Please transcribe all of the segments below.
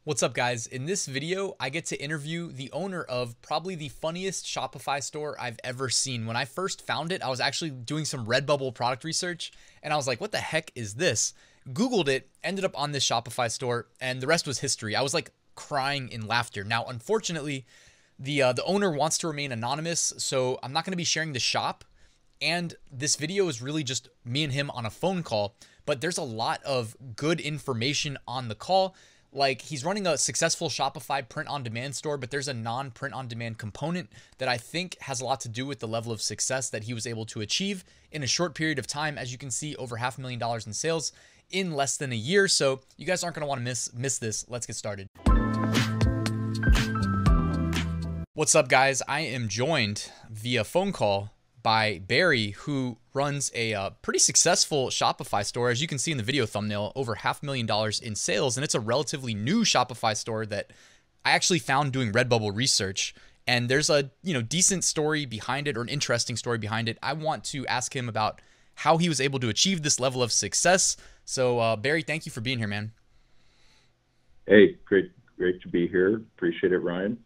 What's up, guys? In this video, I get to interview the owner of probably the funniest Shopify store I've ever seen. When I first found it, I was actually doing some Redbubble product research, and I was like, what the heck is this? Googled it, ended up on this Shopify store, and the rest was history. I was like crying in laughter. Now, unfortunately, the owner wants to remain anonymous, so I'm not going to be sharing the shop. And this video is really just me and him on a phone call, but there's a lot of good information on the call. Like, he's running a successful Shopify print-on-demand store, but there's a non-print-on-demand component that I think has a lot to do with the level of success that he was able to achieve in a short period of time. As you can see, over $500,000 in sales in less than a year. So you guys aren't going to want to miss this. Let's get started. What's up, guys? I am joined via phone call by Barry, who runs a pretty successful Shopify store. As you can see in the video thumbnail, over $500,000 in sales, and it's a relatively new Shopify store that I actually found doing Redbubble research. And there's a decent story behind it, or an interesting story behind it. I want to ask him about how he was able to achieve this level of success. So Barry, thank you for being here, man. Hey, great to be here. Appreciate it, Ryan.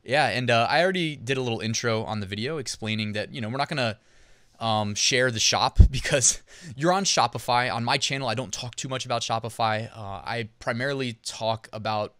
Yeah, and I already did a little intro on the video explaining that, we're not going to share the shop because you're on Shopify. On my channel, I don't talk too much about Shopify. I primarily talk about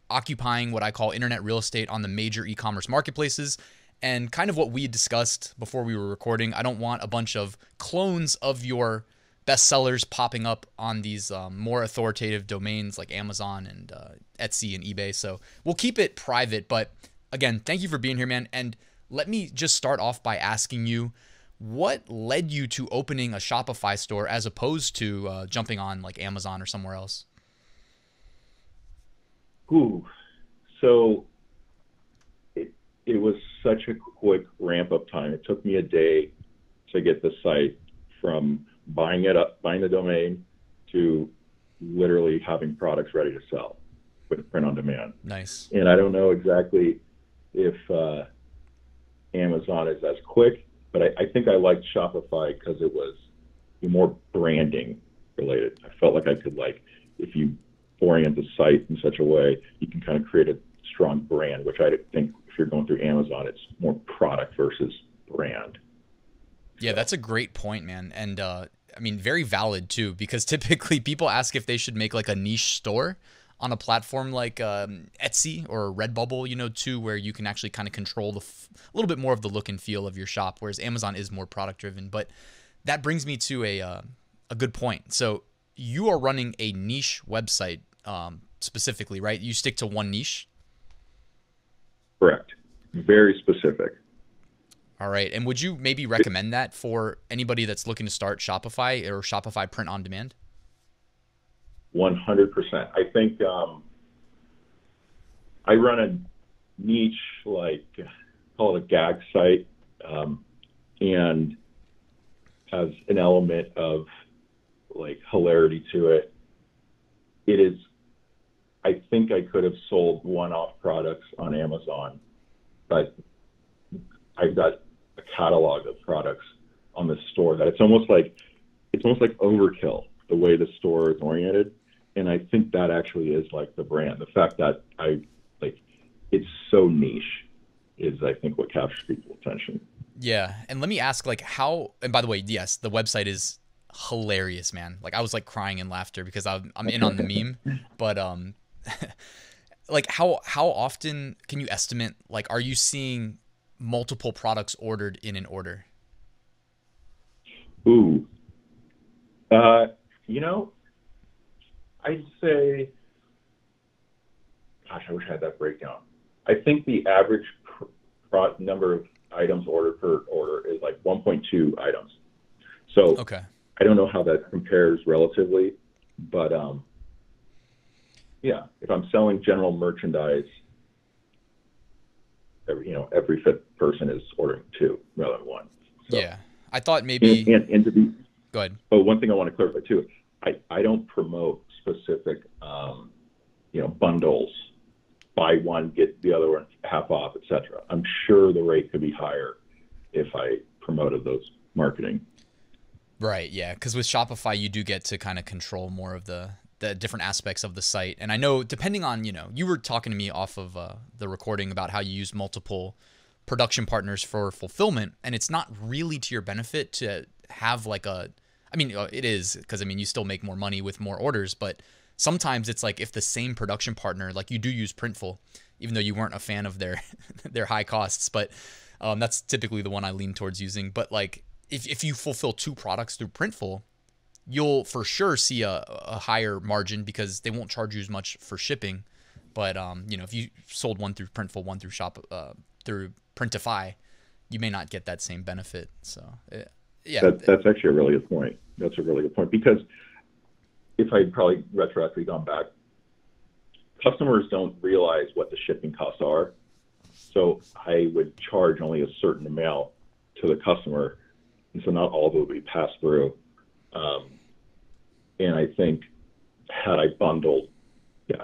occupying what I call internet real estate on the major e-commerce marketplaces, and kind of what we discussed before we were recording. I don't want a bunch of clones of your bestsellers popping up on these more authoritative domains like Amazon and Etsy and eBay. So we'll keep it private, but again, thank you for being here, man. And let me just start off by asking you, what led you to opening a Shopify store as opposed to jumping on like Amazon or somewhere else? So it was such a quick ramp up time. It took me a day to get the site from buying the domain to literally having products ready to sell with print on demand. Nice. And I don't know exactly if Amazon is as quick, but I think I liked Shopify because it was more branding related. I felt like I could, if you orient the site in such a way, you can kind of create a strong brand, which I think if you're going through Amazon, it's more product versus brand. Yeah, that's a great point, man. And I mean, very valid too, because typically people ask if they should make like a niche store on a platform like Etsy or Redbubble, too, where you can actually kind of control a little bit more of the look and feel of your shop, whereas Amazon is more product driven. But that brings me to a good point. So you are running a niche website specifically, right? You stick to one niche? Correct. Very specific. All right. And would you maybe recommend that for anybody that's looking to start Shopify or Shopify print on demand? 100%. I think I run a niche, call it a gag site, and has an element of hilarity to it. It is, I think I could have sold one-off products on Amazon, but I've got a catalog of products on the store that it's almost like overkill the way the store is oriented. And I think that actually is the brand. The fact that it's so niche is, I think, what captures people's attention. Yeah. And let me ask how, and by the way, yes, the website is hilarious, man. I was crying in laughter because I'm in on the meme, but how often can you estimate, are you seeing multiple products ordered in an order? Ooh, I'd say, gosh, I wish I had that breakdown. I think the average number of items ordered per order is 1.2 items. So okay. I don't know how that compares relatively, but yeah, if I'm selling general merchandise, every fifth person is ordering two rather than one. So, yeah, I thought maybe. And to be. Go ahead. Oh, one thing I want to clarify too. I don't promote specific, bundles, buy one, get the other one half off, etc. I'm sure the rate could be higher if I promoted those marketing. Right. Yeah. Because with Shopify, you do get to kind of control more of the the different aspects of the site. And I know depending on, you were talking to me off of the recording about how you use multiple production partners for fulfillment, and it's not really to your benefit to have like it is, because you still make more money with more orders, but sometimes it's like if the same production partner, like you do use Printful, even though you weren't a fan of their their high costs, but that's typically the one I lean towards using. But like if you fulfill 2 products through Printful, you'll for sure see a higher margin because they won't charge you as much for shipping. But if you sold one through Printful, one through through Printify, you may not get that same benefit. So yeah, that's actually a really good point. That's a really good point, because if I'd probably retroactively gone back, customers don't realize what the shipping costs are. So I would charge only a certain amount to the customer, and so not all of it would be passed through. And I think had I bundled,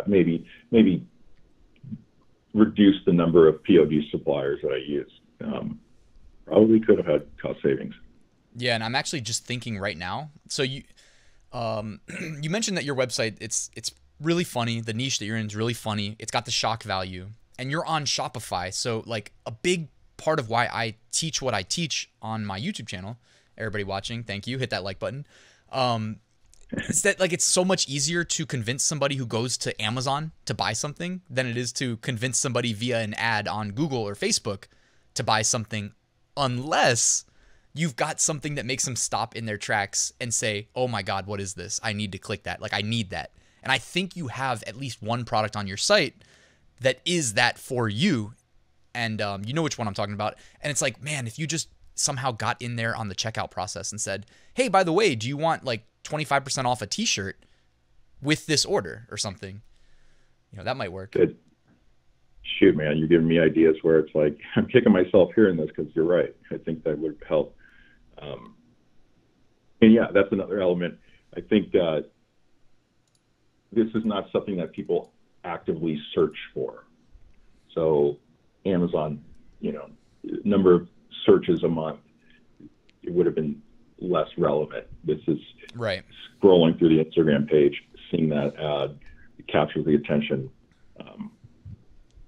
maybe reduce the number of POD suppliers that I use, probably could have had cost savings. Yeah, and I'm actually just thinking right now. So you you mentioned that your website, it's really funny. The niche that you're in is really funny. It's got the shock value, and you're on Shopify. So like a big part of why I teach what I teach on my YouTube channel, everybody watching, thank you, hit that like button. Is that like it's so much easier to convince somebody who goes to Amazon to buy something than it is to convince somebody via an ad on Google or Facebook to buy something, unless you've got something that makes them stop in their tracks and say, oh my God, what is this? I need to click that. Like I need that. And I think you have at least one product on your site that is that for you. And you know which one I'm talking about. And it's like, man, if you just somehow got in there on the checkout process and said, hey, by the way, do you want like 25% off a t-shirt with this order or something? That might work. Good. Shoot, man, you're giving me ideas where it's like, I'm kicking myself hearing this, because you're right. I think that would help. And yeah, that's another element. I think this is not something that people actively search for. So Amazon, number of searches a month, it would have been less relevant. This is right. Scrolling through the Instagram page, seeing that ad, it captures the attention.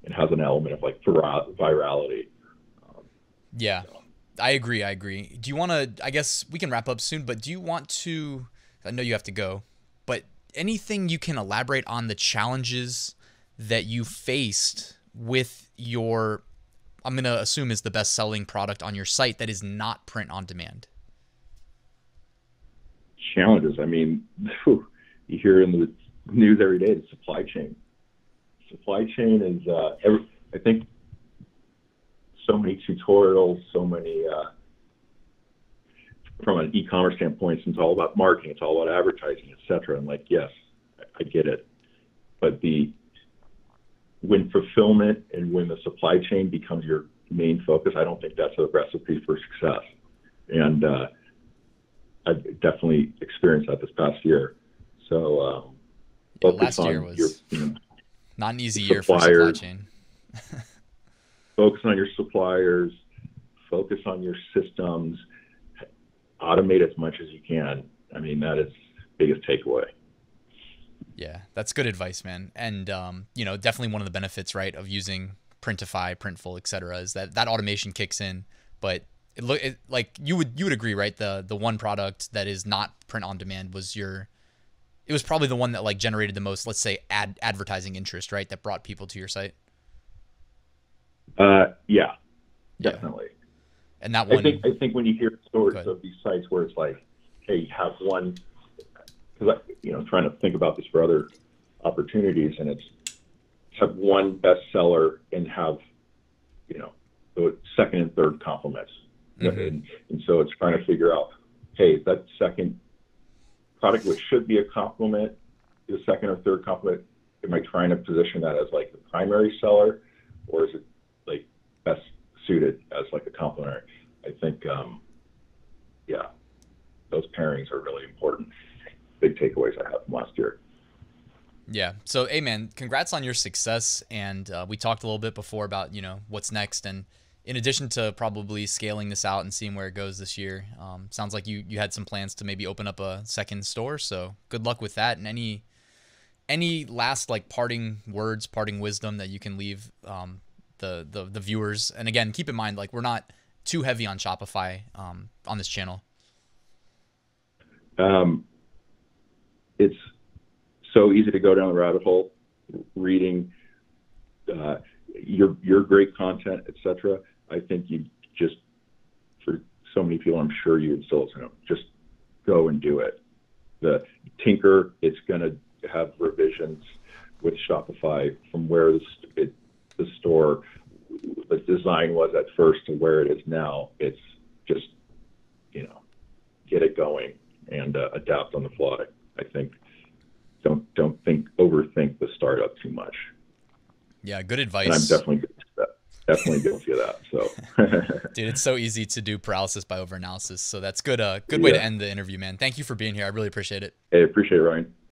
It has an element of like virality. Yeah, so. I agree. Do you want to, I guess we can wrap up soon, but do you want to, I know you have to go, but anything you can elaborate on the challenges that you faced with your, I'm going to assume is the best selling product on your site that is not print on demand? Challenges. You hear in the news every day, the supply chain. Supply chain is, I think, so many tutorials, so many, from an e-commerce standpoint, it's all about marketing, it's all about advertising, etc. And like, yes, I get it. But when fulfillment and when the supply chain becomes your main focus, I don't think that's a recipe for success. And I've definitely experienced that this past year. So last year was not an easy year for supply chain. Focus on your suppliers, focus on your systems, automate as much as you can. That is the biggest takeaway. Yeah, that's good advice, man. And, definitely one of the benefits, right, of using Printify, Printful, et cetera, is that automation kicks in. But like you would agree, right? The one product that is not print on demand was it was probably the one that like generated the most, let's say, advertising interest, right? That brought people to your site. Yeah, definitely. And that one, I think when you hear stories of these sites where it's like, hey, you have one, because trying to think about this for other opportunities, and it's have one bestseller and have, the second and third compliments. Mm-hmm. And so it's trying to figure out, hey, that second product, which should be a compliment, the second or third compliment, am I trying to position that as like the primary seller, or is it like best suited as like a complementary? I think, those pairings are really important. Big takeaways I have from last year. Yeah. So, hey, man, congrats on your success. And we talked a little bit before about, what's next. And in addition to probably scaling this out and seeing where it goes this year, sounds like you had some plans to maybe open up a second store. So good luck with that. And any any last like parting words, parting wisdom that you can leave the viewers? And again, keep in mind, like, we're not too heavy on Shopify on this channel. It's so easy to go down the rabbit hole, reading your great content, etc. I think you just, for so many people, I'm sure you would still just go and do it. The tinker, it's going to have revisions with Shopify from where the store, the design was at first to where it is now. It's just, get it going and adapt on the fly. I think don't overthink the startup too much. Yeah, good advice. And I'm definitely guilty of that. So, dude, it's so easy to do paralysis by overanalysis. So that's good. Good way to end the interview, man. Thank you for being here. I really appreciate it. Hey, appreciate it, Ryan.